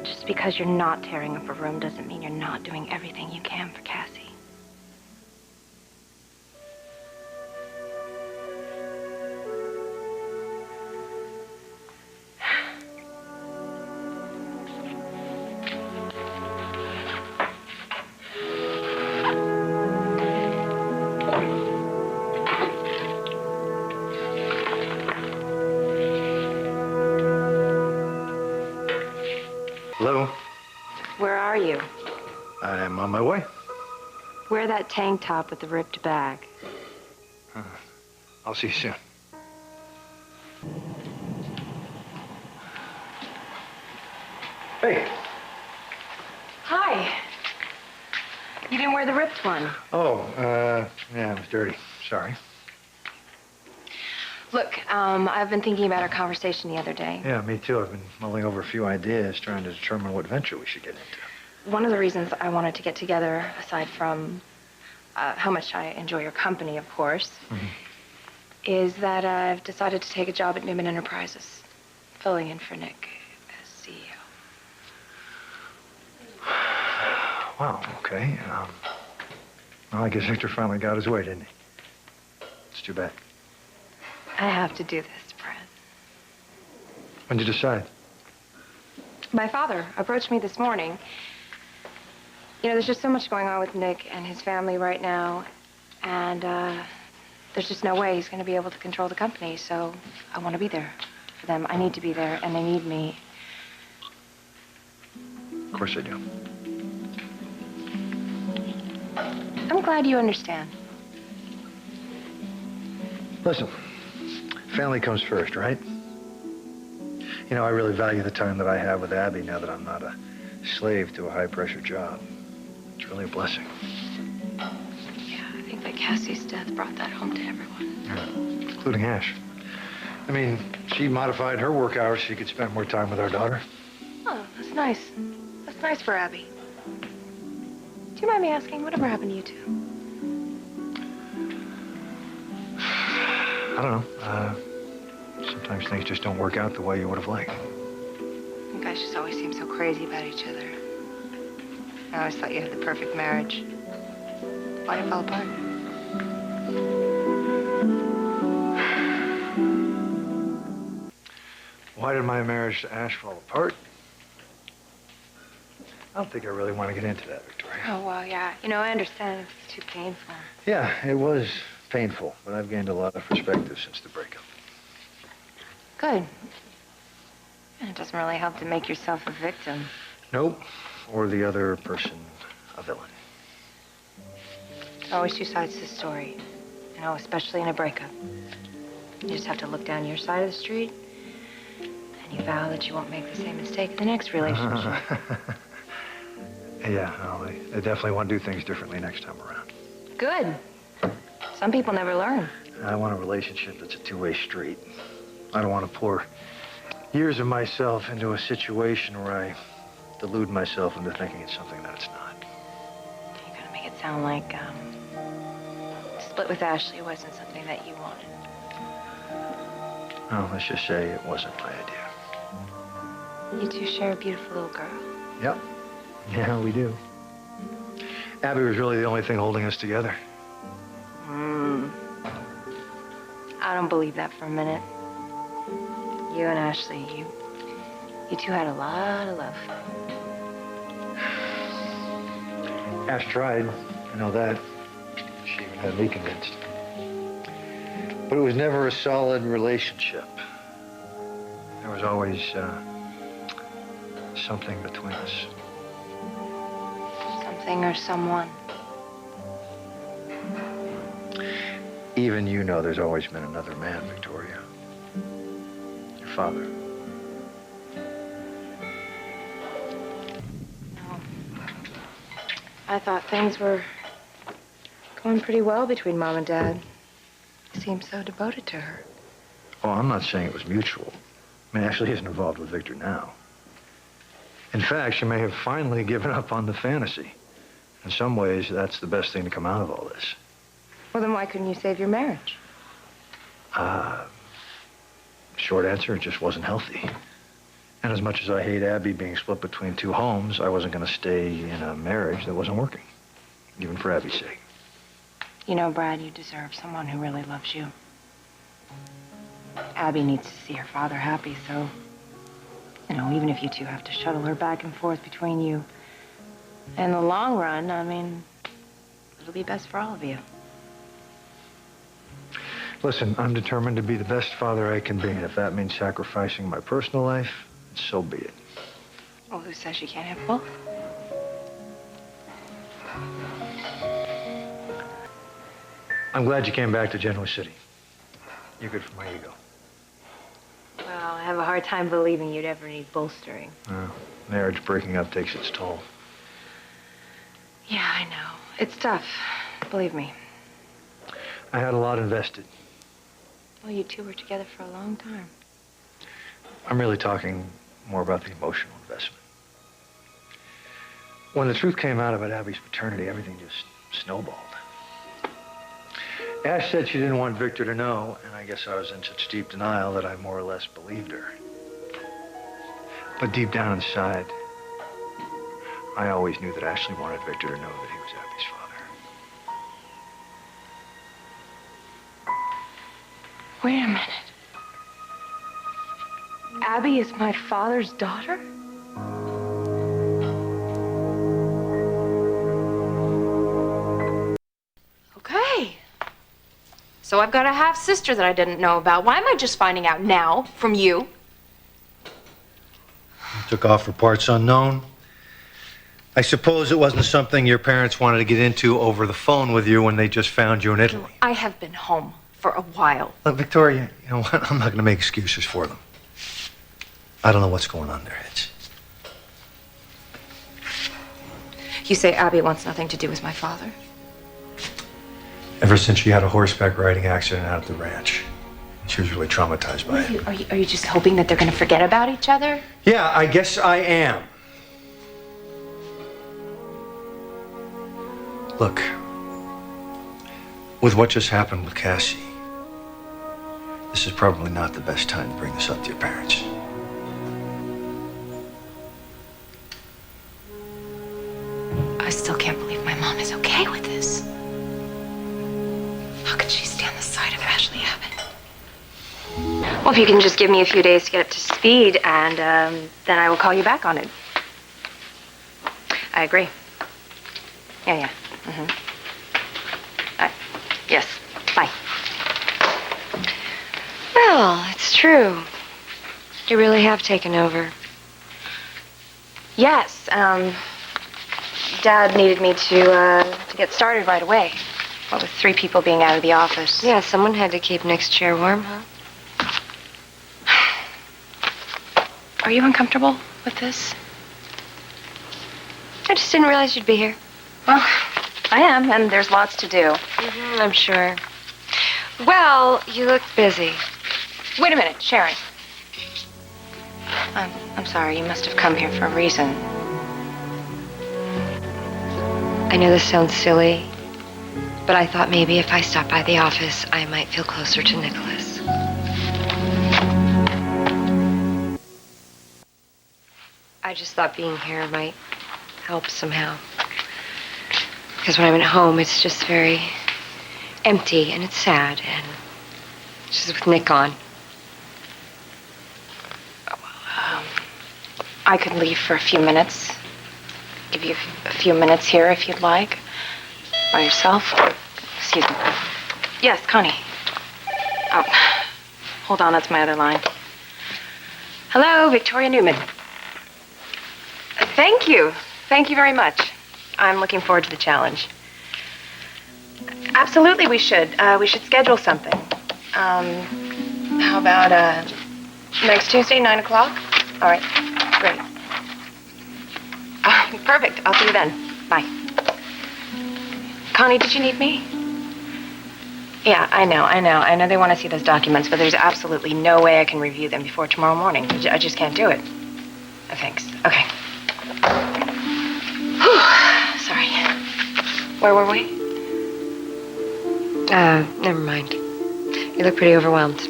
Just because you're not tearing up a room doesn't mean you're not doing everything you can for Cassie. way? Wear that tank top with the ripped back. I'll see you soon. Hey. Hi. You didn't wear the ripped one. Oh, yeah, it was dirty. Sorry. Look, I've been thinking about our conversation the other day. Yeah, me too. I've been mulling over a few ideas, trying to determine what venture we should get into. One of the reasons I wanted to get together, aside from how much I enjoy your company, of course, is that I've decided to take a job at Newman Enterprises, filling in for Nick as CEO. Wow, okay. Well, I guess Victor finally got his way, didn't he? It's too bad. I have to do this, Brad. When'd you decide? My father approached me this morning. You know, there's just so much going on with Nick and his family right now, and there's just no way he's going to be able to control the company, so I want to be there for them. I need to be there, and they need me. Of course I do. I'm glad you understand. Listen, family comes first, right? You know, I really value the time that I have with Abby now that I'm not a slave to a high-pressure job. It's really a blessing. Yeah, I think that Cassie's death brought that home to everyone. Yeah, including Ash. I mean, she modified her work hours so she could spend more time with our daughter. Oh, that's nice. That's nice for Abby. Do you mind me asking, whatever happened to you two? I don't know. Sometimes things just don't work out the way you would have liked. You guys just always seem so crazy about each other. I always thought you had the perfect marriage. Why'd it fall apart? Why did my marriage to Ash fall apart? I don't think I really want to get into that, Victoria. Oh, well, yeah. You know, I understand it's too painful. Yeah, it was painful, but I've gained a lot of perspective since the breakup. Good. And it doesn't really help to make yourself a victim. Nope. Or the other person a villain. There's always two sides to the story. You know, especially in a breakup. You just have to look down your side of the street, and you vow that you won't make the same mistake in the next relationship. Yeah, well, they definitely want to do things differently next time around. Good. Some people never learn. I want a relationship that's a two-way street. I don't want to pour years of myself into a situation where I delude myself into thinking it's something that it's not. You're gonna make it sound like, split with Ashley wasn't something that you wanted. Well, let's just say it wasn't my idea. You two share a beautiful little girl. Yep. Yeah, we do. Abby was really the only thing holding us together. I don't believe that for a minute. You and Ashley, you two had a lot of love. Ash tried. I know that. She even had me convinced. But it was never a solid relationship. There was always something between us. Something or someone. Even you know there's always been another man, Victoria. Your father. No. I thought things were going pretty well between Mom and Dad. He seemed so devoted to her. Oh, I'm not saying it was mutual. I mean, Ashley isn't involved with Victor now. In fact, she may have finally given up on the fantasy. In some ways, that's the best thing to come out of all this. Well, then why couldn't you save your marriage? Short answer, it just wasn't healthy. And as much as I hate Abby being split between two homes, I wasn't going to stay in a marriage that wasn't working, even for Abby's sake. You know, Brad, you deserve someone who really loves you. Abby needs to see her father happy, so, you know, even if you two have to shuttle her back and forth between you, in the long run, I mean, it'll be best for all of you. Listen, I'm determined to be the best father I can be, and if that means sacrificing my personal life, so be it. Well, who says you can't have both? I'm glad you came back to Genoa City. You're good for my ego. Well, I have a hard time believing you'd ever need bolstering. Marriage breaking up takes its toll. Yeah, I know. It's tough. Believe me. I had a lot invested. Well, you two were together for a long time. I'm really talking more about the emotional investment. When the truth came out about Abby's paternity, everything just snowballed. Ash said she didn't want Victor to know, and I guess I was in such deep denial that I more or less believed her. But deep down inside, I always knew that Ashley wanted Victor to know that he was Abby's father. Wait a minute. Abby is my father's daughter? Okay. So I've got a half-sister that I didn't know about. Why am I just finding out now from you? Took off for parts unknown. I suppose it wasn't something your parents wanted to get into over the phone with you when they just found you in Italy. I have been home for a while. Look, Victoria, you know what? I'm not going to make excuses for them. I don't know what's going on in their heads. You say Abby wants nothing to do with my father? Ever since she had a horseback riding accident out at the ranch, she was really traumatized by it. Are you just hoping that they're going to forget about each other? Yeah, I guess I am. Look, with what just happened with Cassie, this is probably not the best time to bring this up to your parents. I still can't believe my mom is okay with this. How could she stand the sight of Ashley Abbott? Well, if you can just give me a few days to get up to speed, and then I will call you back on it. I agree. Yeah. Yes, bye. Well, it's true. You really have taken over. Yes, Dad needed me to get started right away. What with 3 people being out of the office. Yeah, someone had to keep Nick's chair warm, huh? Are you uncomfortable with this? I just didn't realize you'd be here. Well, I am, and there's lots to do. I'm sure. Well, you look busy. Wait a minute, Sharon. I'm sorry, you must have come here for a reason. I know this sounds silly, but I thought maybe if I stopped by the office, I might feel closer to Nicholas. I just thought being here might help somehow. Because when I'm at home, it's just very empty and it's sad, and just with Nick on. I could leave for a few minutes. Give you a few minutes here if you'd like. By yourself. Excuse me. Yes, Connie. Oh, hold on, that's my other line. Hello, Victoria Newman. Thank you. Thank you very much. I'm looking forward to the challenge. Absolutely, we should. We should schedule something. How about next Tuesday, 9 o'clock? All right, great. Perfect. I'll see you then. Bye. Connie, did you need me? Yeah, I know they want to see those documents, but there's absolutely no way I can review them before tomorrow morning. I just can't do it. Thanks. Okay. Whew. Sorry. Where were we? Never mind. You look pretty overwhelmed.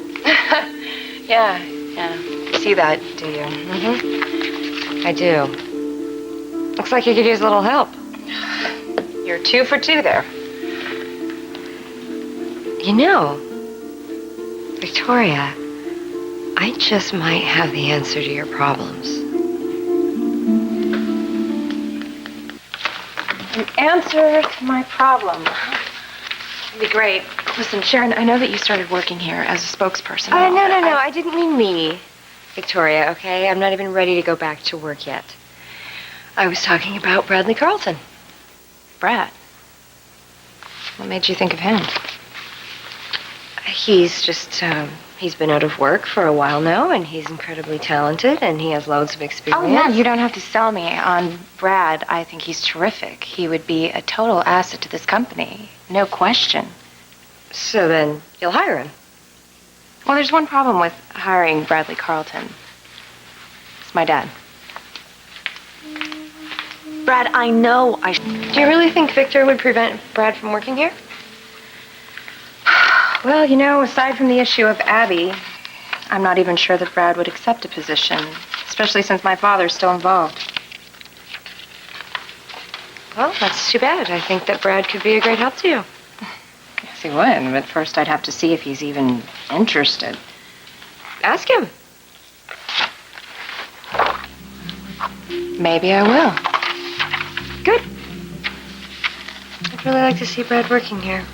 Yeah. You see that, do you? Mm-hmm. I do. Looks like you could use a little help. You're 2 for 2 there. You know, Victoria, I just might have the answer to your problems. An answer to my problem. That'd be great. Listen, Sharon, I know that you started working here as a spokesperson. No. I didn't mean me, Victoria, okay? I'm not even ready to go back to work yet. I was talking about Bradley Carlton. Brad? What made you think of him? He's been out of work for a while now, and he's incredibly talented, and he has loads of experience. Oh, no, you don't have to sell me on Brad. I think he's terrific. He would be a total asset to this company. No question. So then you'll hire him? Well, there's one problem with hiring Bradley Carlton. It's my dad. Brad, I know I... Do you really think Victor would prevent Brad from working here? Well, you know, aside from the issue of Abby, I'm not even sure that Brad would accept a position, especially since my father's still involved. Well, that's too bad. I think that Brad could be a great help to you. Yes, he would, but first I'd have to see if he's even interested. Ask him. Maybe I will. Good. I'd really like to see Brad working here.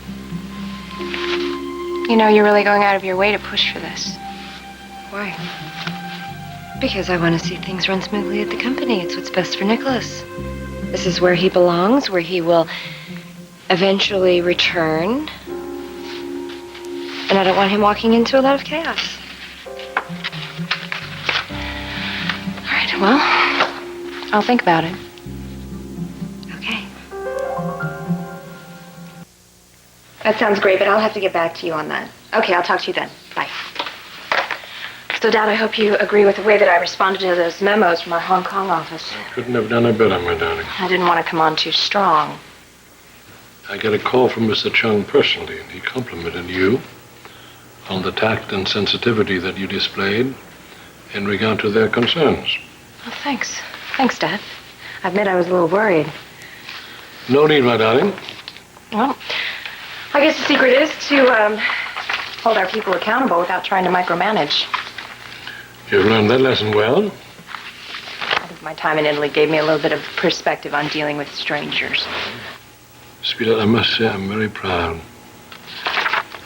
You know, you're really going out of your way to push for this. Why? Because I want to see things run smoothly at the company. It's what's best for Nicholas. This is where he belongs, where he will eventually return. And I don't want him walking into a lot of chaos. All right, well, I'll think about it. Okay. That sounds great, but I'll have to get back to you on that. Okay, I'll talk to you then. Bye. So, Dad, I hope you agree with the way that I responded to those memos from our Hong Kong office. I couldn't have done it better, my darling. I didn't want to come on too strong. I got a call from Mr. Chung personally, and he complimented you on the tact and sensitivity that you displayed in regard to their concerns. Oh, thanks. Thanks, Dad. I admit I was a little worried. No need, my darling. Well, I guess the secret is to hold our people accountable without trying to micromanage. You've learned that lesson well. I think my time in Italy gave me a little bit of perspective on dealing with strangers. Sweetheart, I must say I'm very proud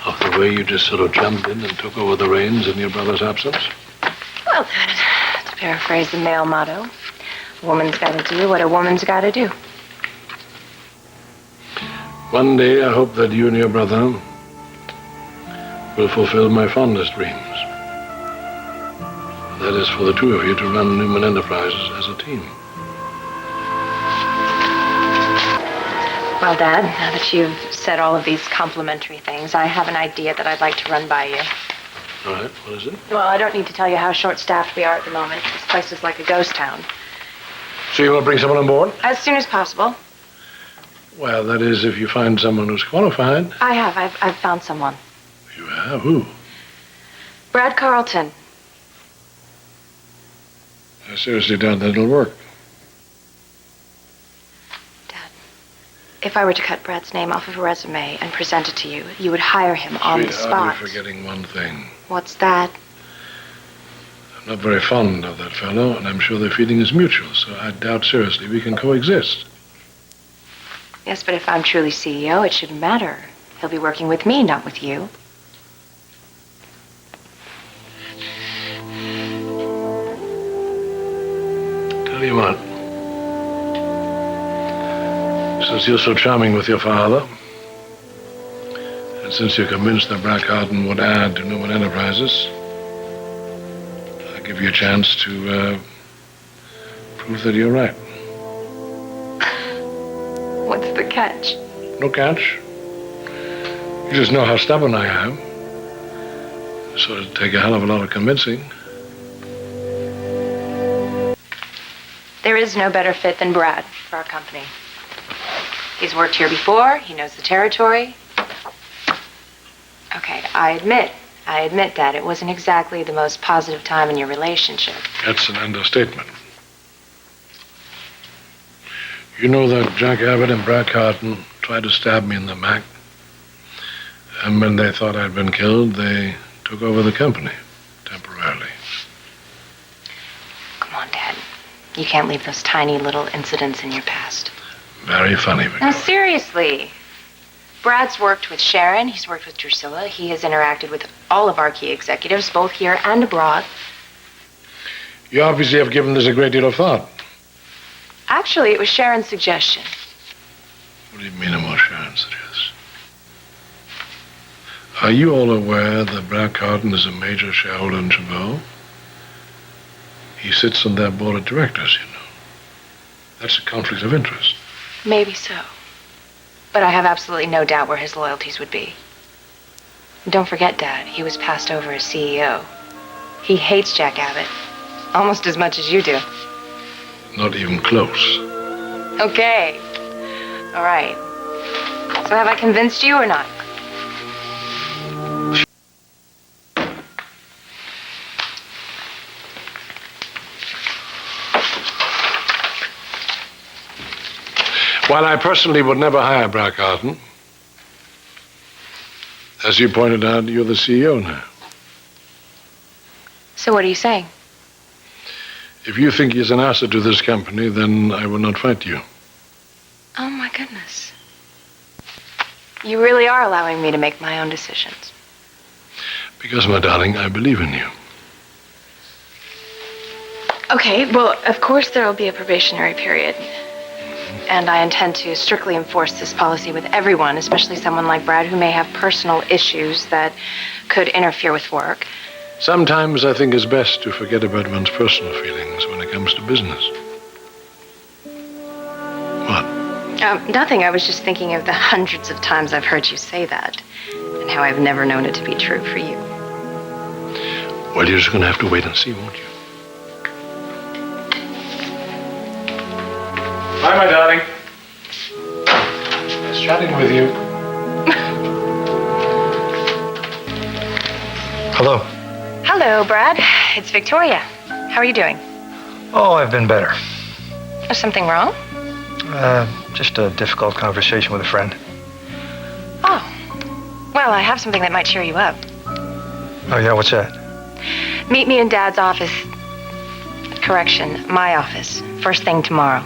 of the way you just sort of jumped in and took over the reins in your brother's absence. Well, Dad, to paraphrase the male motto, a woman's got to do what a woman's got to do. One day, I hope that you and your brother will fulfill my fondest dreams. That is for the two of you to run Newman Enterprises as a team. Well, Dad, now that you've said all of these complimentary things, I have an idea that I'd like to run by you. All right, what is it? Well, I don't need to tell you how short-staffed we are at the moment. This place is like a ghost town. So you want to bring someone on board? As soon as possible. Well, that is if you find someone who's qualified. I have. I've found someone. You have? Who? Brad Carlton. I seriously doubt that it'll work. If I were to cut Brad's name off of a resume and present it to you, you would hire him on the spot. You're forgetting one thing. What's that? I'm not very fond of that fellow, and I'm sure the feeling is mutual, so I doubt seriously we can coexist. Yes, but if I'm truly CEO, it shouldn't matter. He'll be working with me, not with you. Tell you what. Since you're so charming with your father, and since you're convinced that Brad Carlton would add to Newman Enterprises, I'll give you a chance to prove that you're right. What's the catch? No catch. You just know how stubborn I am. So it'd take a hell of a lot of convincing. There is no better fit than Brad for our company. He's worked here before. He knows the territory. Okay, I admit that it wasn't exactly the most positive time in your relationship. That's an understatement. You know that Jack Abbott and Brad Carlton tried to stab me in the Mac. And when they thought I'd been killed, they took over the company temporarily. Come on, Dad. You can't leave those tiny little incidents in your past. Very funny, No, Victoria. seriously. Brad's worked with Sharon. He's worked with Drusilla. He has interacted with all of our key executives, both here and abroad. You obviously have given this a great deal of thought. Actually, it was Sharon's suggestion. What do you mean about Sharon suggests? Are you all aware that Brad Carton is a major shareholder in Chabot? He sits on their board of directors, you know. That's a conflict of interest. Maybe so. But I have absolutely no doubt where his loyalties would be. Don't forget, Dad, he was passed over as CEO. He hates Jack Abbott, almost as much as you do. Not even close. Okay. All right. So have I convinced you or not? While I personally would never hire Brad Carton, as you pointed out, you're the CEO now. So what are you saying? If you think he's an asset to this company, then I will not fight you. Oh, my goodness. You really are allowing me to make my own decisions. Because, my darling, I believe in you. Okay, well, of course there will be a probationary period. And I intend to strictly enforce this policy with everyone, especially someone like Brad who may have personal issues that could interfere with work. Sometimes I think it's best to forget about one's personal feelings when it comes to business. What? Nothing. I was just thinking of the hundreds of times I've heard you say that, and how I've never known it to be true for you. Well, you're just going to have to wait and see, won't you? Hi, my darling. Nice chatting with you. Hello. Hello, Brad. It's Victoria. How are you doing? Oh, I've been better. Is something wrong? Just a difficult conversation with a friend. Oh. Well, I have something that might cheer you up. Oh, yeah, what's that? Meet me in Dad's office. Correction, my office. First thing tomorrow.